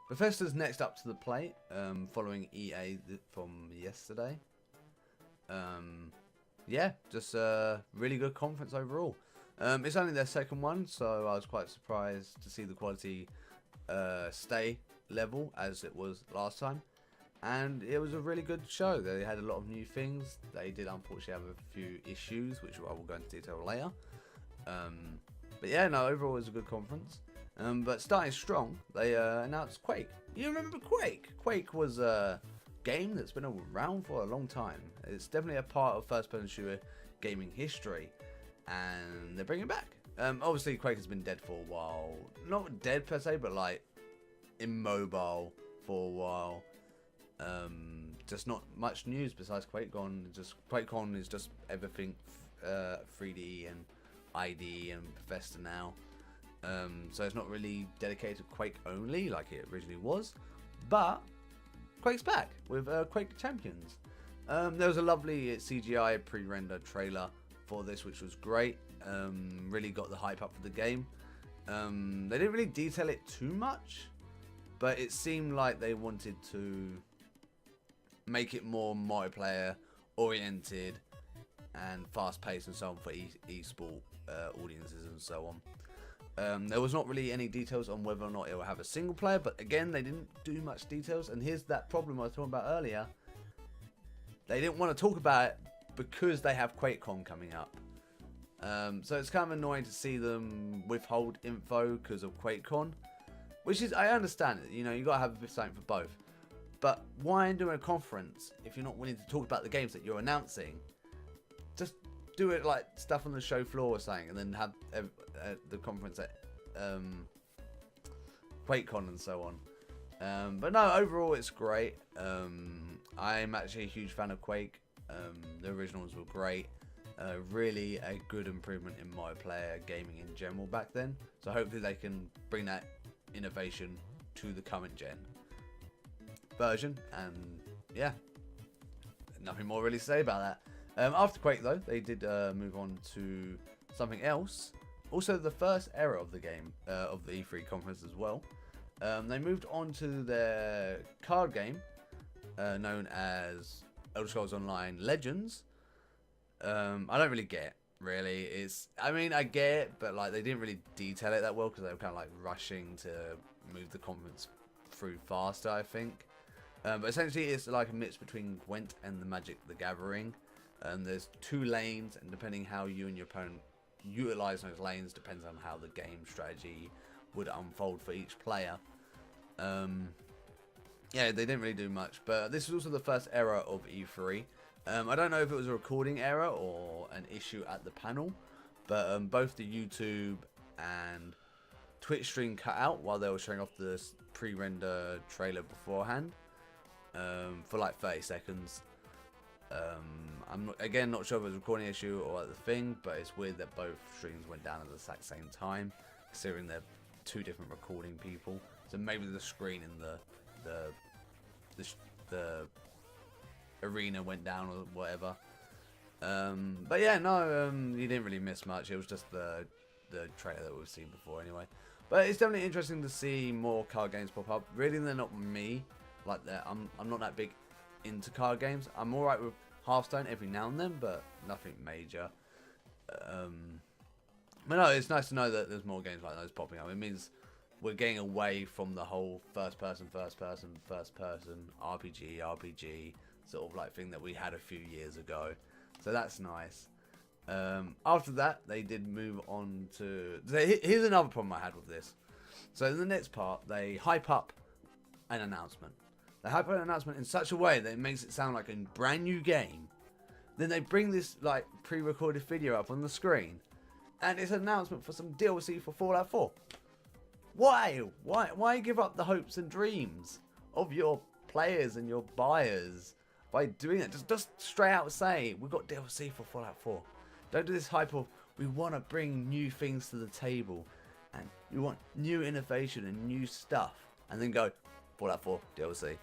Bethesda's next up to the plate, following EA from yesterday. Yeah, just a really good conference overall. It's only their second one, so I was quite surprised to see the quality stay level as it was last time. And it was a really good show. They had a lot of new things. They did unfortunately have a few issues, which I will go into detail later. But yeah, no, overall it was a good conference. But starting strong, they announced Quake. You remember Quake? Quake was a game that's been around for a long time. It's definitely a part of first-person shooter gaming history, and they're bringing it back. Obviously, Quake has been dead for a while. Not dead per se, but like immobile for a while. Just not much news besides QuakeCon. Just QuakeCon is just everything 3D and ID and Bethesda now. So it's not really dedicated to Quake only like it originally was, but Quake's back with Quake Champions. There was a lovely CGI pre-render trailer for this, which was great. Really got the hype up for the game. They didn't really detail it too much, but it seemed like they wanted to make it more multiplayer oriented and fast paced and so on for e-sport audiences and so on. There was not really any details on whether or not it will have a single player, but again, they didn't do much details. And here's that problem I was talking about earlier. They didn't want to talk about it because they have QuakeCon coming up. So it's kind of annoying to see them withhold info because of QuakeCon, which is, I understand it. You know, you got to have something for both. But why doing a conference if you're not willing to talk about the games that you're announcing? Just do it like stuff on the show floor or something, and then have the conference at QuakeCon and so on. But no, overall it's great. I'm actually a huge fan of Quake. The originals were great. Really a good improvement in multiplayer gaming in general back then. So hopefully they can bring that innovation to the current gen version. And yeah, nothing more really to say about that. After Quake though, they did move on to something else. Also the first era of the game, of the E3 conference as well. They moved on to their card game, known as Elder Scrolls Online Legends. I don't really get, really. I mean, I get it, but like they didn't really detail it that well because they were kind of like rushing to move the conference through faster, I think. But essentially, it's like a mix between Gwent and the Magic the Gathering. There's 2 lanes, and depending how you and your opponent utilize those lanes depends on how the game strategy would unfold for each player. Yeah, they didn't really do much, but this was also the first era of E3. I don't know if it was a recording error or an issue at the panel, but both the YouTube and Twitch stream cut out while they were showing off the pre-render trailer beforehand for like 30 seconds. I'm not sure if it was a recording issue or the thing, but it's weird that both streams went down at the exact same time, considering they're 2 different recording people. So maybe the screen in the arena went down or whatever. But yeah, no, you didn't really miss much. It was just the trailer that we've seen before anyway. But it's definitely interesting to see more card games pop up. Really, they're not me like that. I'm not that big into card games. I'm alright with Hearthstone every now and then, but nothing major. But no, it's nice to know that there's more games like those popping up. It means we're getting away from the whole first person RPG sort of like thing that we had a few years ago. So that's nice. After that, they did move on to... Here's another problem I had with this. So in the next part, they hype up an announcement. They hype up an announcement in such a way that it makes it sound like a brand new game. Then they bring this like pre-recorded video up on the screen, and it's an announcement for some DLC for Fallout 4. Why? Why give up the hopes and dreams of your players and your buyers by doing it? Just straight out say, we've got DLC for Fallout 4. Don't do this hype of, we want to bring new things to the table, and you want new innovation and new stuff, and then go, Fallout 4 DLC.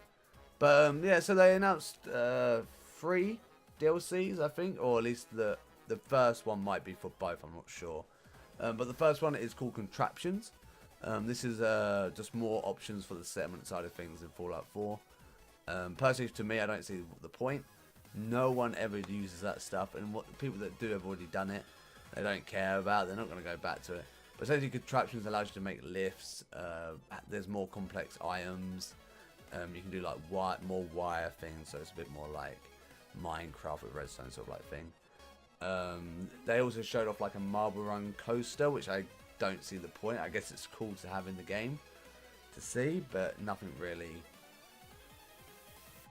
But yeah, so they announced 3 DLCs, I think, or at least the first one might be for both, I'm not sure. But the first one is called Contraptions. This is just more options for the settlement side of things in Fallout 4. Personally, to me, I don't see the point. No one ever uses that stuff, and what the people that do have already done it, they don't care about. They're not going to go back to it. But essentially, contraptions allows you to make lifts. There's more complex items. You can do like more wire things, so it's a bit more like Minecraft with redstone sort of like thing. They also showed off like a marble run coaster, which I don't see the point. I guess it's cool to have in the game to see, but nothing really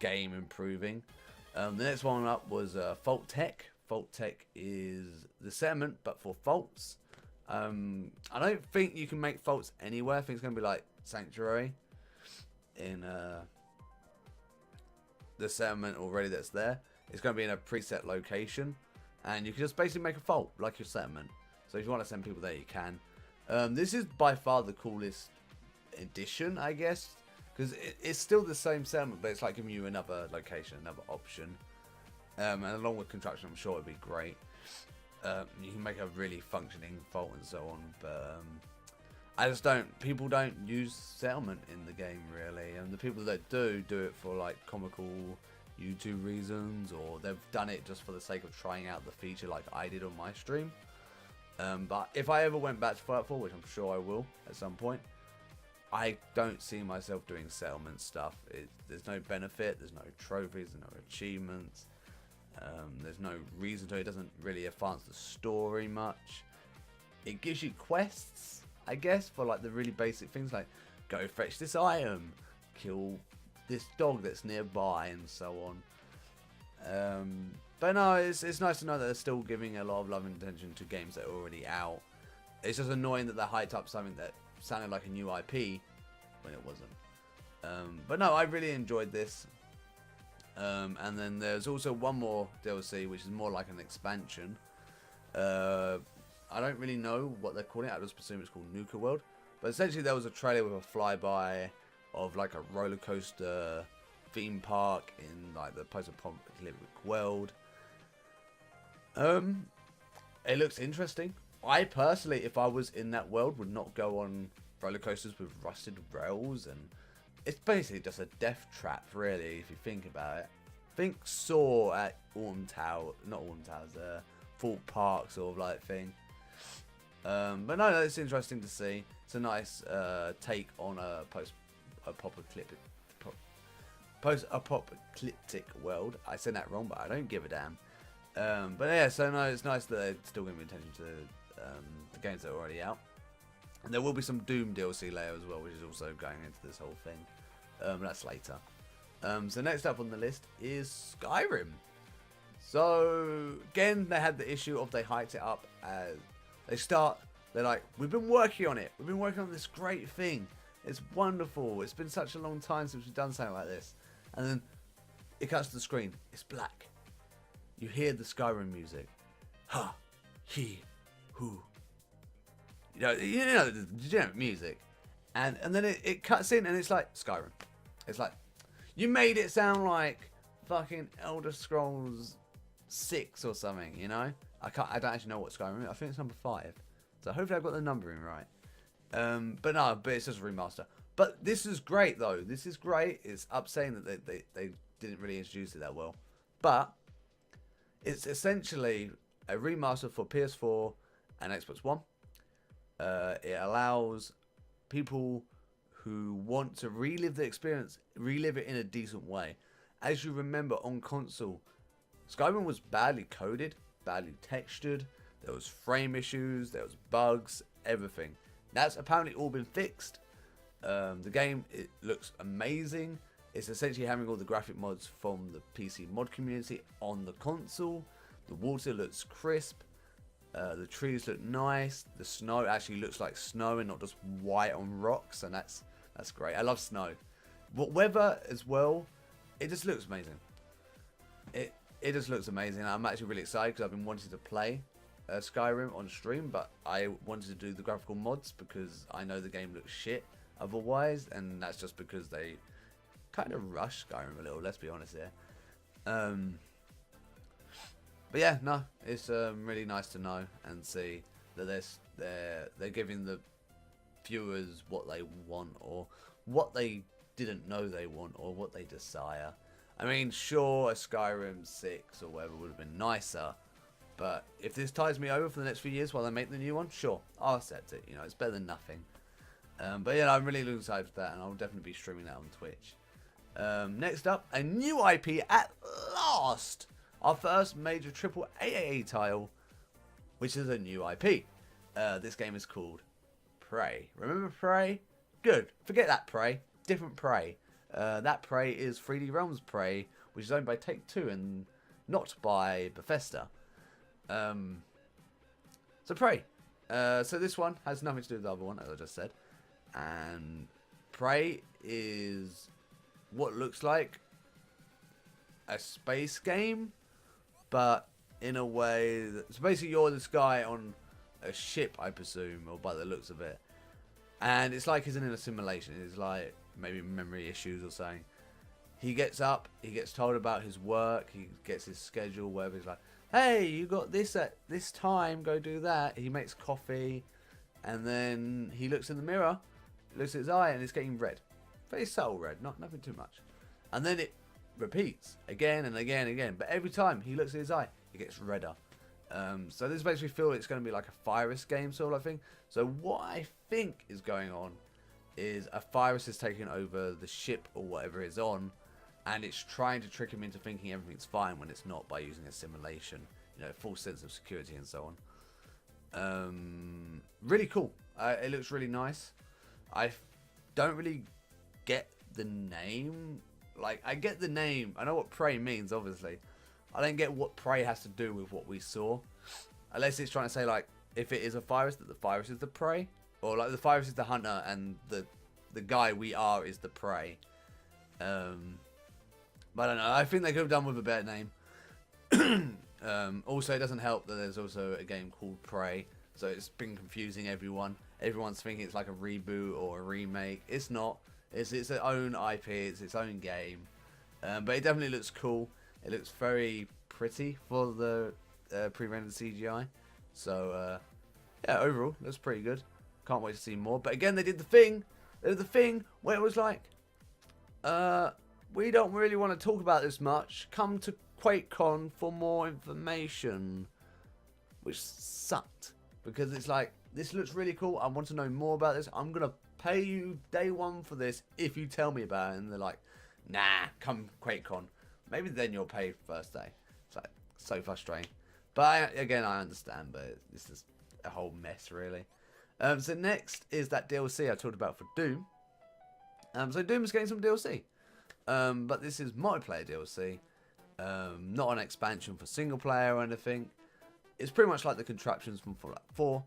game improving. The next one up was Fault Tech. Fault Tech is the settlement, but for faults. I don't think you can make faults anywhere. I think it's going to be like Sanctuary in the settlement already that's there. It's going to be in a preset location, and you can just basically make a fault like your settlement. So if you want to send people there, you can. This is by far the coolest addition, I guess, because it's still the same settlement, but it's like giving you another location, another option. And along with construction, I'm sure it'd be great. You can make a really functioning fault and so on, but I just don't. People don't use settlement in the game really, and the people that do it for like comical YouTube reasons, or they've done it just for the sake of trying out the feature, like I did on my stream. But if I ever went back to Fallout 4, which I'm sure I will at some point, I don't see myself doing settlement stuff. There's no benefit, there's no trophies, there's no achievements. There's no reason to. It doesn't really advance the story much. It gives you quests, I guess, for like the really basic things like go fetch this item, kill this dog that's nearby, and so on. But no, it's nice to know that they're still giving a lot of love and attention to games that are already out. It's just annoying that they hyped up something that sounded like a new IP when it wasn't. But no, I really enjoyed this. And then there's also one more DLC, which is more like an expansion. I don't really know what they're calling it. I just presume it's called Nuka World. But essentially there was a trailer with a flyby of like a roller coaster theme park in like the post-apocalyptic world. It looks interesting. I personally, if I was in that world, would not go on roller coasters with rusted rails, and it's basically just a death trap, really, if you think about it. Think Saw at Autumn Tower, not Autumn Towers, Fort Park sort of like thing. But no, it's interesting to see. It's a nice take on a post-apocalyptic world. I said that wrong, but I don't give a damn. But yeah, so no, it's nice that they're still giving attention to the games that are already out. And there will be some Doom DLC later as well, which is also going into this whole thing. That's later. So next up on the list is Skyrim. So again, they had the issue of they hyped it up as they're like, we've been working on it. We've been working on this great thing. It's wonderful. It's been such a long time since we've done something like this. And then it cuts to the screen. It's black. You hear the Skyrim music. Ha, he, who. You know the generic music. And then it cuts in and it's like Skyrim. It's like, you made it sound like fucking Elder Scrolls 6 or something, you know? I don't actually know what Skyrim is. I think it's number 5. So hopefully I've got the numbering right. But it's just a remaster. But this is great though. This is great. It's upsetting that they didn't really introduce it that well. But it's essentially a remaster for PS4 and Xbox One. It allows people who want to relive the experience, relive it in a decent way. As you remember, on console, Skyrim was badly coded, badly textured. There was frame issues, there was bugs, everything. That's apparently all been fixed. The game, it looks amazing. It's essentially having all the graphic mods from the PC mod community on the console. The water looks crisp. The trees look nice. The snow actually looks like snow and not just white on rocks, and that's great. I love snow. But weather as well, it just looks amazing. It just looks amazing. I'm actually really excited because I've been wanting to play Skyrim on stream, but I wanted to do the graphical mods because I know the game looks shit otherwise, and that's just because they kind of rush Skyrim a little, let's be honest here. But yeah, no, it's really nice to know and see that they're giving the viewers what they want, or what they didn't know they want, or what they desire. I mean, sure, a Skyrim 6 or whatever would have been nicer, but if this ties me over for the next few years while they make the new one, sure, I'll accept it. You know, it's better than nothing. But yeah, I'm really looking excited for that, and I'll definitely be streaming that on Twitch. Next up, a new IP at last. Our first major triple AAA title, which is a new IP. This game is called Prey. Remember Prey? Good. Forget that Prey. Different Prey. That Prey is 3D Realms Prey, which is owned by Take-Two and not by Bethesda. So Prey. So this one has nothing to do with the other one, as I just said. And Prey is what looks like a space game, but in a way that, so basically you're this guy on a ship, I presume, or by the looks of it, and it's like he's in a simulation. It's like maybe memory issues or something. He gets up, he gets told about his work, he gets his schedule, whatever. He's like, hey, you got this at this time, go do that. He makes coffee, and then he looks in the mirror, looks at his eye, and it's getting red. Very subtle red, nothing too much. And then it repeats again and again and again. But every time he looks at his eye, it gets redder. So this makes me feel it's going to be like a virus game sort of thing. So what I think is going on is a virus is taking over the ship or whatever it's on, and it's trying to trick him into thinking everything's fine when it's not, by using a simulation. You know, full sense of security and so on. Really cool. It looks really nice. I don't really get the name. Like, I get the name. I know what Prey means, obviously. I don't get what Prey has to do with what we saw. Unless it's trying to say, like, if it is a virus, that the virus is the prey. Or, like, the virus is the hunter and the guy we are is the prey. But I don't know. I think they could have done with a better name. Also, it doesn't help that there's also a game called Prey. So it's been confusing everyone. Everyone's thinking it's like a reboot or a remake. It's not. It's its own IP. It's its own game. But it definitely looks cool. It looks very pretty for the pre-rendered CGI. So, yeah, overall, looks pretty good. Can't wait to see more. But again, they did the thing. They did the thing where it was like, we don't really want to talk about this much. Come to QuakeCon for more information. Which sucked. Because it's like, this looks really cool. I want to know more about this. I'm going to pay you day one for this if you tell me about it. And they're like, nah, come QuakeCon. Maybe then you'll pay first day. It's like, so frustrating. But again, I understand, but it's just a whole mess, really. So next is that DLC I talked about for Doom. So Doom is getting some DLC. But this is multiplayer DLC. Not an expansion for single player or anything. It's pretty much like the contraptions from Fallout 4.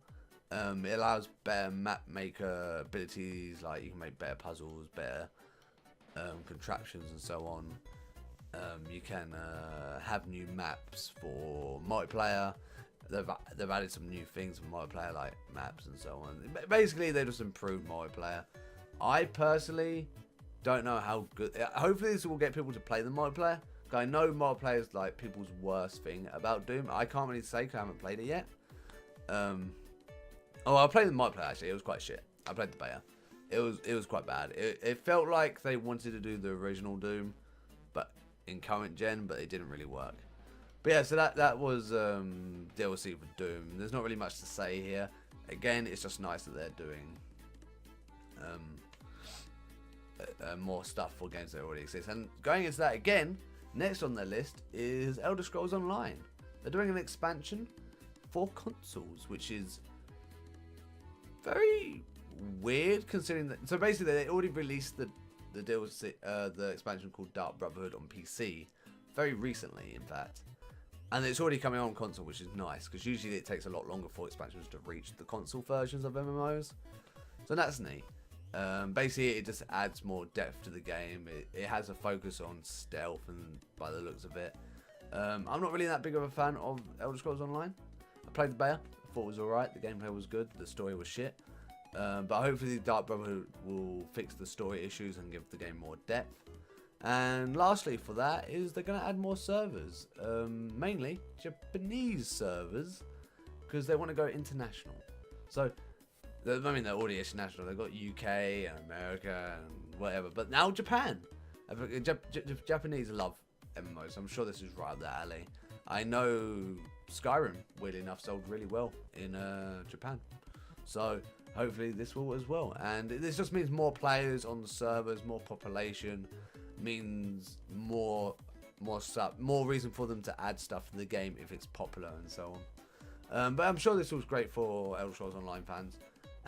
It allows better map maker abilities, like you can make better puzzles, better contraptions and so on. You can have new maps for multiplayer. They've added some new things for multiplayer, like maps and so on. Basically, they just improved multiplayer. I personally don't know how good. Hopefully, this will get people to play the multiplayer. I know multiplayer is like people's worst thing about Doom. I can't really say because I haven't played it yet. Oh, I played the multiplayer actually. It was quite shit. I played the beta. It was quite bad. It felt like they wanted to do the original Doom, but in current gen, but it didn't really work. But yeah, so that was DLC for Doom. There's not really much to say here. Again, it's just nice that they're doing more stuff for games that already exist. And going into that again, next on their list is Elder Scrolls Online. They're doing an expansion for consoles, which is very weird considering that. So basically, they already released the DLC, the expansion called Dark Brotherhood on PC very recently, in fact, and it's already coming on console, which is nice because usually it takes a lot longer for expansions to reach the console versions of MMOs. So that's neat. Basically, it just adds more depth to the game. It has a focus on stealth, and by the looks of it, I'm not really that big of a fan of Elder Scrolls Online. I played the beta, I thought it was alright, the gameplay was good, the story was shit. But hopefully Dark Brotherhood will fix the story issues and give the game more depth. And lastly for that is they're going to add more servers, mainly Japanese servers, because they want to go international. So I mean, they're already international. They've got UK and America and whatever. But now Japan. Japanese love MMOs. So I'm sure this is right up their alley. I know Skyrim, weirdly enough, sold really well in Japan. So hopefully this will as well. And this just means more players on the servers, more population, means more stuff, more reason for them to add stuff in the game if it's popular and so on. But I'm sure this was great for Elder Scrolls Online fans.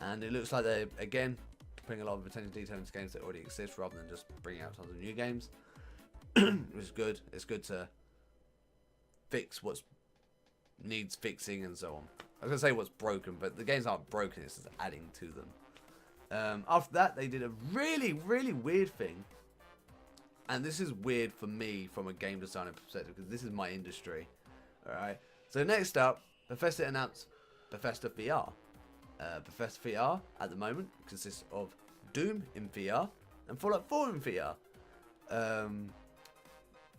And it looks like they're, again, putting a lot of attention to detail into games that already exist rather than just bringing out tons of new games. Which is good. It's good to fix what needs fixing and so on. I was going to say what's broken, but the games aren't broken, it's just adding to them. After that, they did a really, really weird thing. And this is weird for me from a game designer perspective, because this is my industry. Alright, so next up, Bethesda announced Bethesda VR. Bethesda VR, at the moment, consists of Doom in VR and Fallout 4 in VR.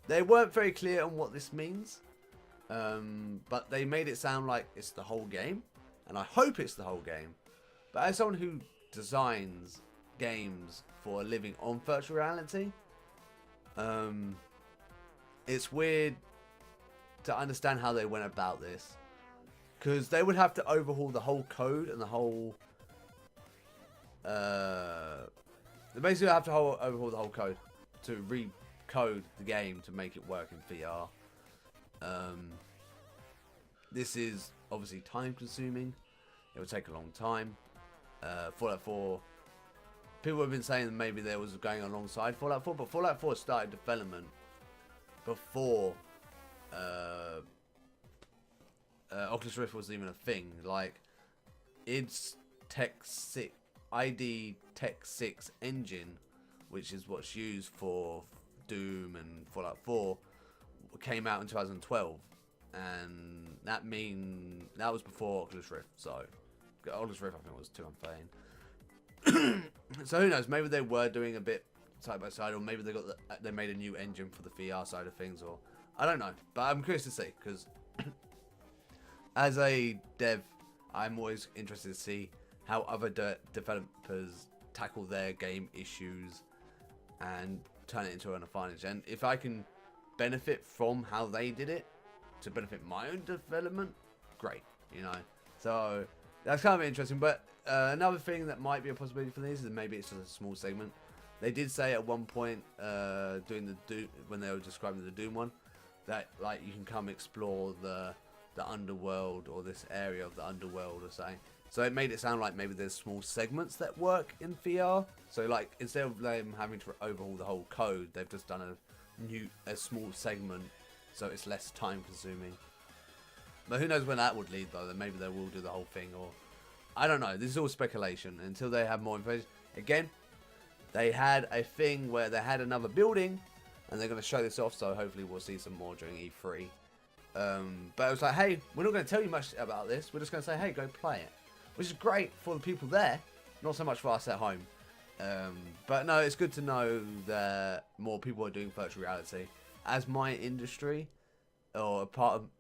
They weren't very clear on what this means. But they made it sound like it's the whole game, and I hope it's the whole game. But as someone who designs games for a living on virtual reality, it's weird to understand how they went about this, because they would have to overhaul the whole code and the whole they basically have to overhaul the whole code to recode the game to make it work in VR. This is obviously time consuming. It would take a long time. Fallout 4, people have been saying that maybe there was going alongside Fallout 4, but Fallout 4 started development before Oculus Rift was even a thing. Like, its ID Tech 6 engine, which is what's used for Doom and Fallout 4, came out in 2012, and that was before Oculus Rift. So Oculus Rift, I think, was too unfair. So who knows? Maybe they were doing a bit side by side, or maybe they made a new engine for the VR side of things, or I don't know. But I'm curious to see, because as a dev, I'm always interested to see how other developers tackle their game issues and turn it into an advantage. And if I can benefit from how they did it to benefit my own development, great, you know. So that's kind of interesting. But another thing that might be a possibility for these is maybe it's just a small segment. They did say at one point doing the Doom, when they were describing the Doom one, that like you can come explore the underworld, or this area of the underworld or something. So it made it sound like maybe there's small segments that work in VR. So like instead of them having to overhaul the whole code, they've just done a small segment, so it's less time consuming. But who knows when that would lead though? Then maybe they will do the whole thing, or I don't know. This is all speculation until they have more information. Again, they had a thing where they had another building, and they're going to show this off. So hopefully we'll see some more during E3. But it was like, hey, we're not going to tell you much about this. We're just going to say, hey, go play it, which is great for the people there, not so much for us at home. But no, it's good to know that more people are doing virtual reality. As my industry, or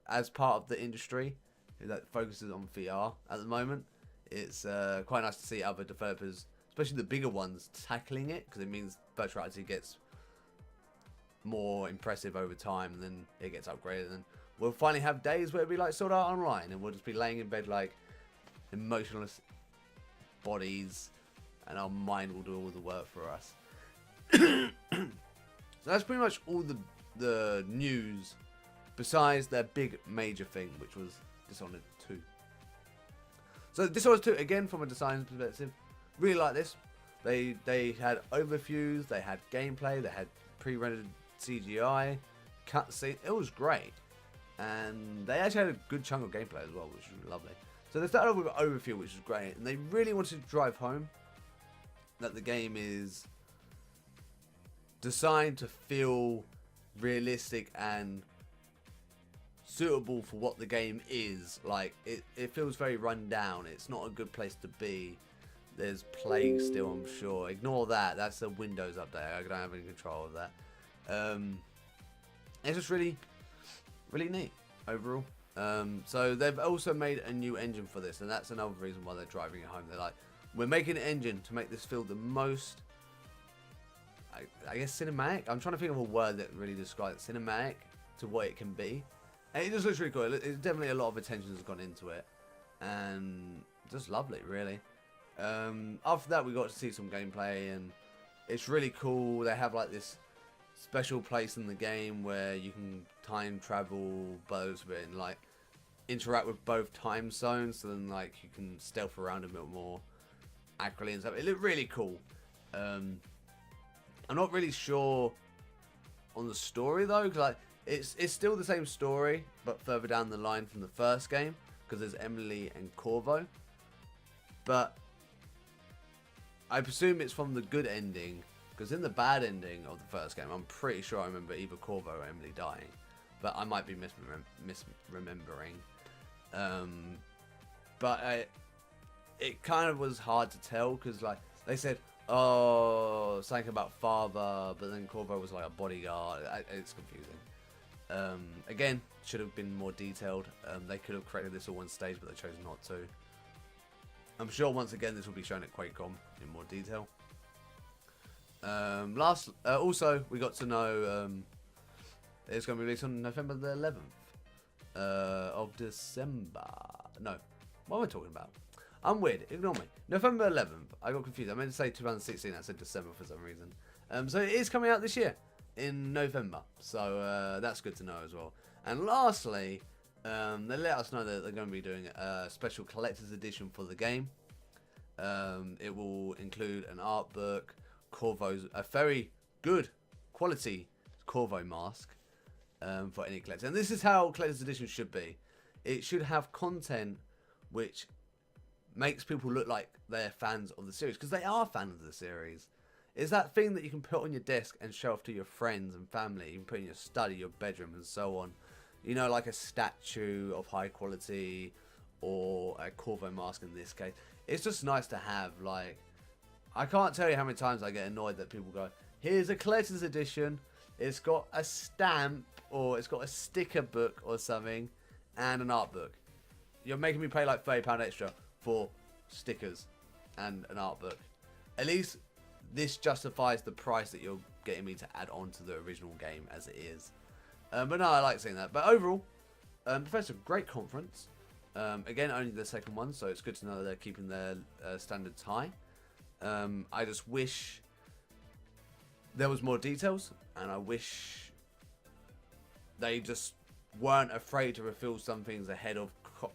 as part of the industry that focuses on VR at the moment, it's quite nice to see other developers, especially the bigger ones, tackling it, because it means virtual reality gets more impressive over time, and then it gets upgraded, and we'll finally have days where it'll be like Sword Art Online, and we'll just be laying in bed like emotionless bodies, and our mind will do all the work for us. So that's pretty much all the news, besides their big major thing, which was Dishonored 2. So Dishonored 2, again, from a design perspective, really like this. They had overviews, they had gameplay, they had pre-rendered CGI, cutscene. It was great. And they actually had a good chunk of gameplay as well, which was lovely. So they started off with an overview, which was great. And they really wanted to drive home that the game is designed to feel realistic and suitable for what the game is. Like, it feels very run down. It's not a good place to be. There's plague still, I'm sure. Ignore that. That's a Windows update. I don't have any control of that. It's just really neat overall. So they've also made a new engine for this, and that's another reason why they're driving it home. They're like, we're making an engine to make this feel the most, I guess, cinematic. I'm trying to think of a word that really describes cinematic to what it can be. And it just looks really cool. It's definitely a lot of attention has gone into it, and just lovely, really. After that, we got to see some gameplay, and it's really cool. They have like this special place in the game where you can time travel both and like interact with both time zones, so then like you can stealth around a bit more accurately and stuff. It looked really cool. I'm not really sure on the story though, because like it's still the same story but further down the line from the first game, because there's Emily and Corvo, but I presume it's from the good ending, because in the bad ending of the first game, I'm pretty sure I remember either Corvo or Emily dying, but I might be misremembering. But it kind of was hard to tell, because like they said, oh, something about father, but then Corvo was like a bodyguard. It's confusing. Again, should have been more detailed. They could have created this all one stage, but they chose not to. I'm sure once again this will be shown at QuakeCon in more detail. Also, we got to know it's going to be released on November the 11th of December. No, what am I talking about? I'm weird. Ignore me. November 11th. I got confused. I meant to say 2016. I said December for some reason. So it is coming out this year in November. So that's good to know as well. And lastly, they let us know that they're going to be doing a special collector's edition for the game. It will include an art book, a very good quality Corvo mask for any collector. And this is how collector's edition should be. It should have content which makes people look like they're fans of the series, because they are fans of the series. It's that thing that you can put on your desk and show off to your friends and family. You can put in your study, your bedroom, and so on. You know, like a statue of high quality, or a Corvo mask in this case. It's just nice to have. Like, I can't tell you how many times I get annoyed that people go, here's a collector's edition, it's got a stamp, or it's got a sticker book or something, and an art book. You're making me pay like £30 extra for stickers and an art book. At least this justifies the price that you're getting me to add on to the original game as it is. But no, I like seeing that. But overall, Bethesda, great conference. Again, only the second one, so it's good to know that they're keeping their standards high. I just wish there was more details, and I wish they just weren't afraid to reveal some things ahead of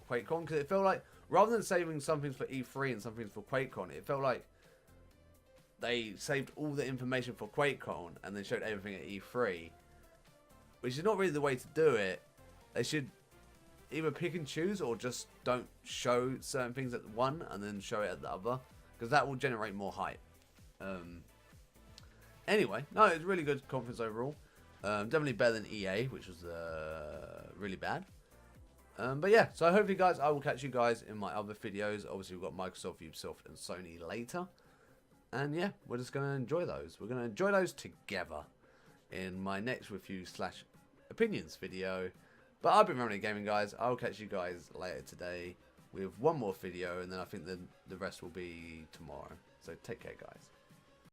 QuakeCon, because it felt like, rather than saving some things for E3 and some things for QuakeCon, it felt like they saved all the information for QuakeCon and then showed everything at E3, which is not really the way to do it. They should either pick and choose, or just don't show certain things at one and then show it at the other, because that will generate more hype. Anyway, no, it's a really good conference overall. Definitely better than EA, which was really bad. But yeah, so hopefully guys, I will catch you guys in my other videos. Obviously we've got Microsoft, Ubisoft and Sony later. And yeah, we're just going to enjoy those. We're going to enjoy those together in my next review / opinions video. But I've been RamuneGaming, guys. I'll catch you guys later today with one more video, and then I think the rest will be tomorrow. So take care, guys.